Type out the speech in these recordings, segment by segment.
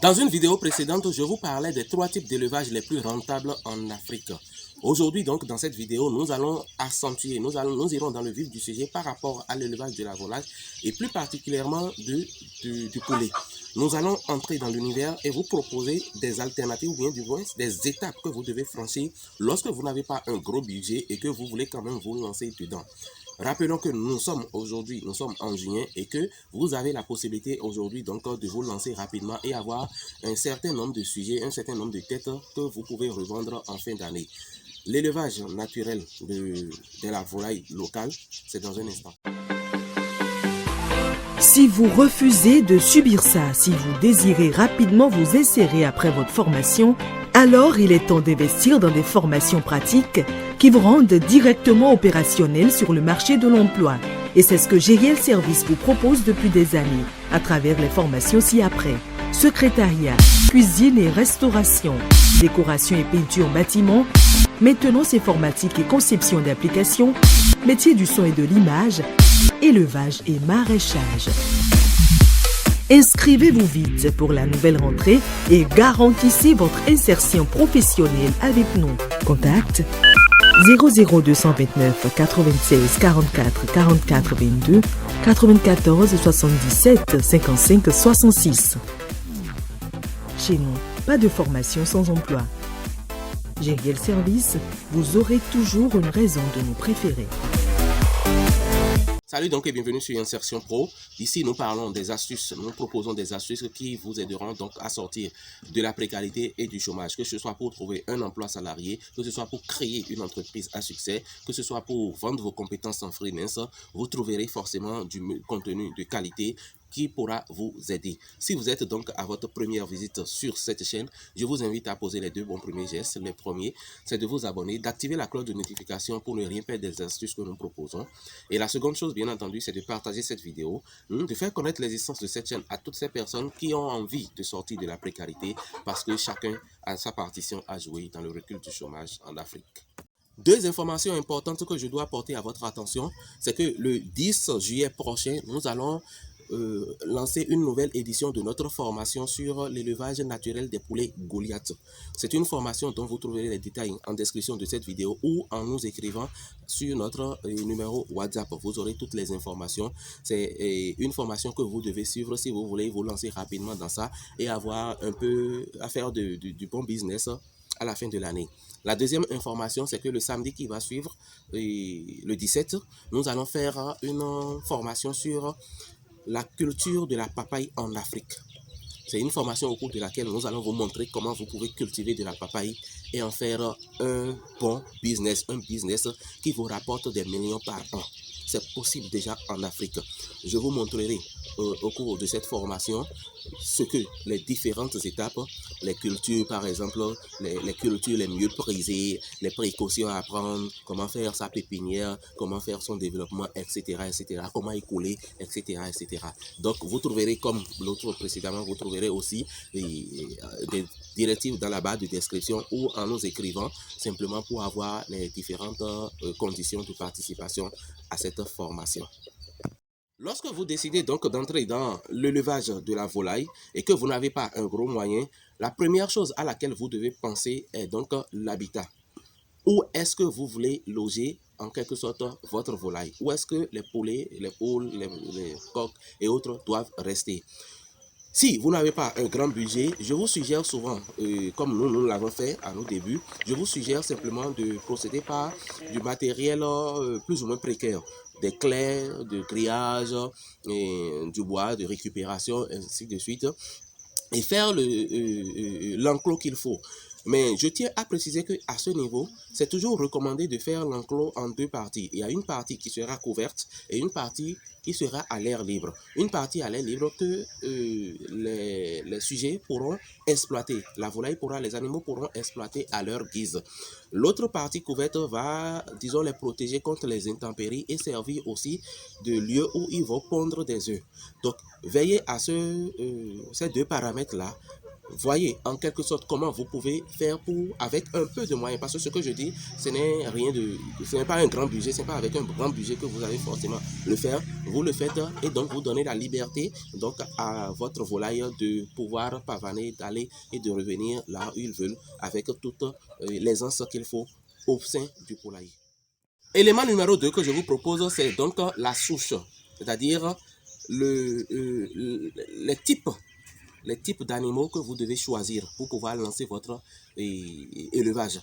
Dans une vidéo précédente, je vous parlais des 3 types d'élevage les plus rentables en Afrique. Aujourd'hui, donc, dans cette vidéo, nous allons accentuer, nous irons dans le vif du sujet par rapport à l'élevage de la volaille et plus particulièrement du poulet. Nous allons entrer dans l'univers et vous proposer des alternatives ou bien du moins des étapes que vous devez franchir lorsque vous n'avez pas un gros budget et que vous voulez quand même vous lancer dedans. Rappelons que nous sommes en juin et que vous avez la possibilité aujourd'hui donc de vous lancer rapidement et avoir un certain nombre de sujets, un certain nombre de têtes que vous pouvez revendre en fin d'année. L'élevage naturel de la volaille locale, c'est dans un instant. Si vous refusez de subir ça, si vous désirez rapidement vous insérer après votre formation, alors il est temps d'investir dans des formations pratiques qui vous rendent directement opérationnel sur le marché de l'emploi. Et c'est ce que GRL Service vous propose depuis des années, à travers les formations ci-après. Secrétariat, cuisine et restauration, décoration et peinture bâtiment, maintenance informatique et conception d'applications, métier du son et de l'image, élevage et maraîchage. Inscrivez-vous vite pour la nouvelle rentrée et garantissez votre insertion professionnelle avec nous. Contact 00229 96 44 44 22 94 77 55 66. Chez nous, pas de formation sans emploi. GRL Service, vous aurez toujours une raison de nous préférer. Salut donc et bienvenue sur Insertion Pro. Ici nous parlons des astuces, nous proposons des astuces qui vous aideront donc à sortir de la précarité et du chômage, que ce soit pour trouver un emploi salarié, que ce soit pour créer une entreprise à succès, que ce soit pour vendre vos compétences en freelance. Vous trouverez forcément du contenu de qualité qui pourra vous aider. Si vous êtes donc à votre première visite sur cette chaîne, je vous invite à poser les deux bons premiers gestes. Le premier, c'est de vous abonner, d'activer la cloche de notification pour ne rien perdre des astuces que nous proposons. Et la seconde chose, bien entendu, c'est de partager cette vidéo, de faire connaître l'existence de cette chaîne à toutes ces personnes qui ont envie de sortir de la précarité parce que chacun a sa partition à jouer dans le recul du chômage en Afrique. Deux informations importantes que je dois porter à votre attention, c'est que le 10 juillet prochain, nous allons lancer une nouvelle édition de notre formation sur l'élevage naturel des poulets Goliath. C'est une formation dont vous trouverez les détails en description de cette vidéo ou en nous écrivant sur notre numéro WhatsApp. Vous aurez toutes les informations. C'est une formation que vous devez suivre si vous voulez vous lancer rapidement dans ça et avoir un peu à faire du bon business à la fin de l'année. La deuxième information, c'est que le samedi qui va suivre, le 17, nous allons faire une formation sur la culture de la papaye en Afrique. C'est une formation au cours de laquelle nous allons vous montrer comment vous pouvez cultiver de la papaye et en faire un bon business, un business qui vous rapporte des millions par an. C'est possible déjà en Afrique. Je vous montrerai au cours de cette formation ce que les différentes étapes, les cultures par exemple, les cultures les mieux prisées, les précautions à prendre, comment faire sa pépinière, comment faire son développement, etc., etc., comment écouler, etc., etc. Donc vous trouverez, comme l'autre précédemment, vous trouverez aussi des directives dans la barre de description ou en nous écrivant simplement pour avoir les différentes conditions de participation à cette formation. Lorsque vous décidez donc d'entrer dans l'élevage de la volaille et que vous n'avez pas un gros moyen, la première chose à laquelle vous devez penser est donc l'habitat. Où est-ce que vous voulez loger en quelque sorte votre volaille? Où est-ce que les poulets, les poules, les coqs et autres doivent rester? Si vous n'avez pas un grand budget, je vous suggère souvent, comme nous l'avons fait à nos débuts, je vous suggère simplement de procéder par du matériel plus ou moins précaire. Des clés de grillage, du bois, de récupération, ainsi de suite, et faire l'enclos qu'il faut. Mais je tiens à préciser qu'à ce niveau, c'est toujours recommandé de faire l'enclos en deux parties. Il y a une partie qui sera couverte et une partie qui sera à l'air libre. Une partie à l'air libre que les sujets pourront exploiter. La volaille les animaux pourront exploiter à leur guise. L'autre partie couverte va, disons, les protéger contre les intempéries et servir aussi de lieu où ils vont pondre des œufs. Donc, veillez à ces deux paramètres-là voyez en quelque sorte comment vous pouvez faire pour, avec un peu de moyens, parce que ce que je dis, ce n'est pas un grand budget, ce n'est pas avec un grand budget que vous allez forcément le faire, vous le faites et donc vous donnez la liberté donc à votre volaille de pouvoir pavaner, d'aller et de revenir là où ils veulent avec toutes l'aisance qu'il faut au sein du poulailler. Élément numéro 2 que je vous propose, c'est donc la souche, c'est-à-dire les types d'animaux que vous devez choisir pour pouvoir lancer votre élevage.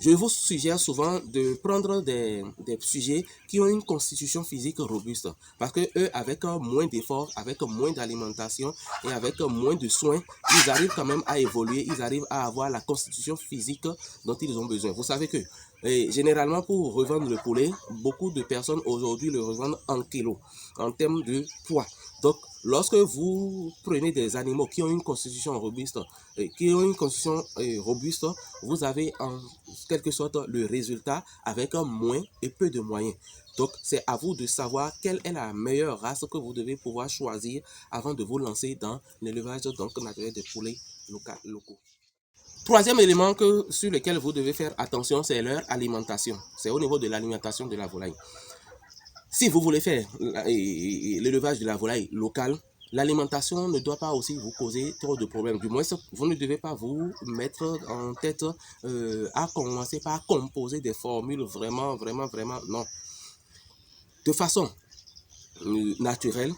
Je vous suggère souvent de prendre des sujets qui ont une constitution physique robuste parce que eux, avec moins d'efforts, avec moins d'alimentation et avec moins de soins, ils arrivent quand même à évoluer, ils arrivent à avoir la constitution physique dont ils ont besoin. Vous savez que généralement pour revendre le poulet, beaucoup de personnes aujourd'hui le revendent en kilos, en termes de poids. Donc, lorsque vous prenez des animaux qui ont une constitution robuste, vous avez en quelque sorte le résultat avec moins et peu de moyens. Donc, c'est à vous de savoir quelle est la meilleure race que vous devez pouvoir choisir avant de vous lancer dans l'élevage naturel des poulets locaux. Troisième élément sur lequel vous devez faire attention, c'est leur alimentation. C'est au niveau de l'alimentation de la volaille. Si vous voulez faire l'élevage de la volaille locale, l'alimentation ne doit pas aussi vous causer trop de problèmes. Du moins, vous ne devez pas vous mettre en tête à commencer par composer des formules vraiment, non. De façon naturelle,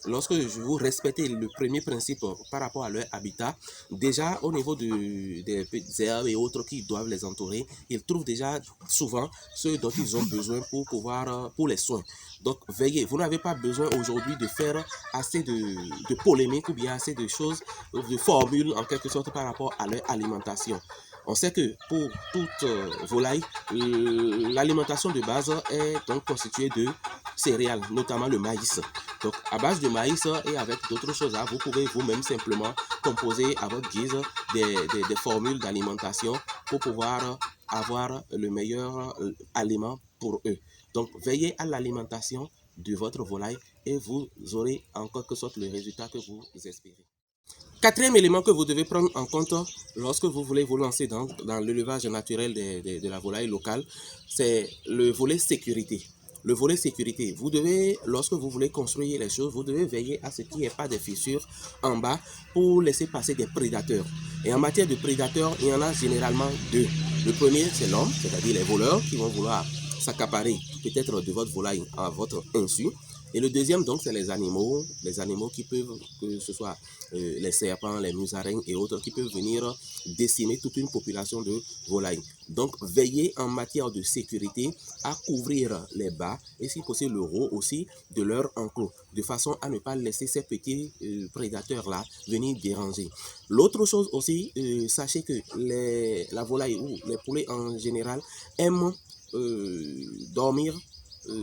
lorsque vous respectez le premier principe par rapport à leur habitat, déjà au niveau des petites herbes et autres qui doivent les entourer, ils trouvent déjà souvent ce dont ils ont besoin pour les soins. Donc veillez, vous n'avez pas besoin aujourd'hui de faire assez de polémiques ou bien assez de choses, de formules en quelque sorte par rapport à leur alimentation. On sait que pour toute volaille, l'alimentation de base est donc constituée de céréales, notamment le maïs. Donc à base de maïs et avec d'autres choses, vous pouvez vous-même simplement composer à votre guise des formules d'alimentation pour pouvoir avoir le meilleur aliment pour eux. Donc veillez à l'alimentation de votre volaille et vous aurez en quelque sorte le résultat que vous espérez. Quatrième élément que vous devez prendre en compte lorsque vous voulez vous lancer dans l'élevage naturel de la volaille locale, c'est le volet sécurité. Le volet sécurité, vous devez, lorsque vous voulez construire les choses, vous devez veiller à ce qu'il n'y ait pas de fissures en bas pour laisser passer des prédateurs. Et en matière de prédateurs, il y en a généralement deux. Le premier, c'est l'homme, c'est-à-dire les voleurs qui vont vouloir s'accaparer peut-être de votre volaille à votre insu. Et le deuxième, donc, c'est les animaux qui peuvent, que ce soit les serpents, les musaraignes et autres, qui peuvent venir décimer toute une population de volailles. Donc, veillez en matière de sécurité à couvrir les bas et si possible le haut aussi de leur enclos, de façon à ne pas laisser ces petits prédateurs-là venir déranger. L'autre chose aussi, sachez que la volaille ou les poulets en général aiment dormir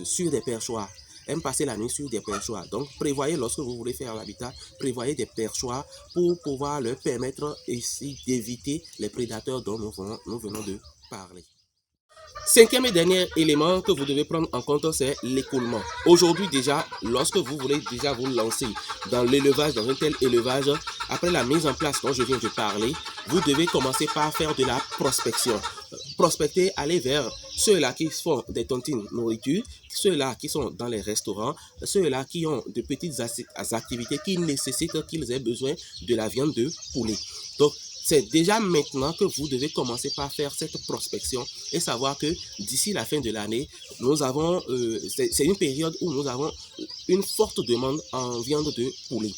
sur des perchoirs, aiment passer la nuit sur des perchoirs. Donc, prévoyez lorsque vous voulez faire l'habitat, prévoyez des perchoirs pour pouvoir leur permettre ici d'éviter les prédateurs dont nous venons de parler. Cinquième et dernier élément que vous devez prendre en compte, c'est l'écoulement. Aujourd'hui déjà, lorsque vous voulez déjà vous lancer dans l'élevage, dans un tel élevage, après la mise en place dont je viens de parler, vous devez commencer par faire de la prospection. Prospecter, aller vers ceux-là qui font des tontines nourriture, ceux-là qui sont dans les restaurants, ceux-là qui ont de petites activités qui nécessitent qu'ils aient besoin de la viande de poulet. Donc, c'est déjà maintenant que vous devez commencer par faire cette prospection et savoir que d'ici la fin de l'année, nous avons, c'est une période où nous avons une forte demande en viande de poulet.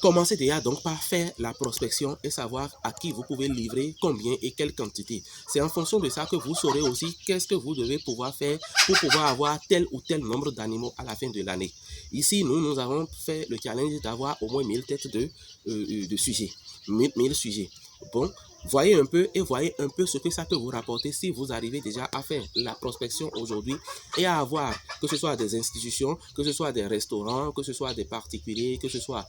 Commencez déjà donc par faire la prospection et savoir à qui vous pouvez livrer, combien et quelle quantité. C'est en fonction de ça que vous saurez aussi qu'est-ce que vous devez pouvoir faire pour pouvoir avoir tel ou tel nombre d'animaux à la fin de l'année. Ici, nous avons fait le challenge d'avoir au moins 1000 têtes de sujets. 1000 sujets. Bon, voyez un peu ce que ça peut vous rapporter si vous arrivez déjà à faire la prospection aujourd'hui et à avoir, que ce soit des institutions, que ce soit des restaurants, que ce soit des particuliers, que ce soit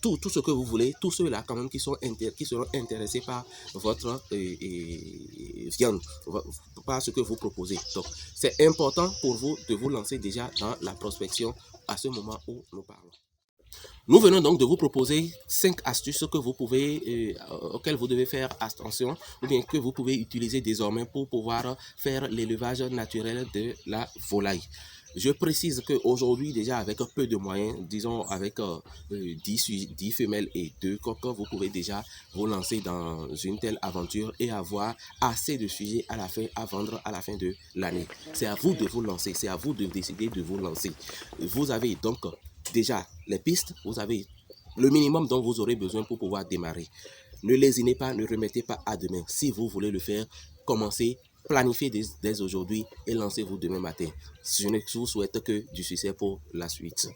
tout ce que vous voulez, tous ceux-là quand même qui seront intéressés par votre viande, par ce que vous proposez. Donc, c'est important pour vous de vous lancer déjà dans la prospection à ce moment où nous parlons. Nous venons donc de vous proposer 5 astuces que vous pouvez, auxquelles vous devez faire attention ou bien que vous pouvez utiliser désormais pour pouvoir faire l'élevage naturel de la volaille. Je précise qu'aujourd'hui, déjà avec peu de moyens, disons avec 10 femelles et 2 coqs, vous pouvez déjà vous lancer dans une telle aventure et avoir assez de sujets à la fin à vendre à la fin de l'année. C'est à vous de vous lancer, c'est à vous de décider de vous lancer. Vous avez donc déjà les pistes, vous avez le minimum dont vous aurez besoin pour pouvoir démarrer. Ne lésinez pas, ne remettez pas à demain. Si vous voulez le faire, commencez, planifiez dès aujourd'hui et lancez-vous demain matin. Je ne vous souhaite que du succès pour la suite.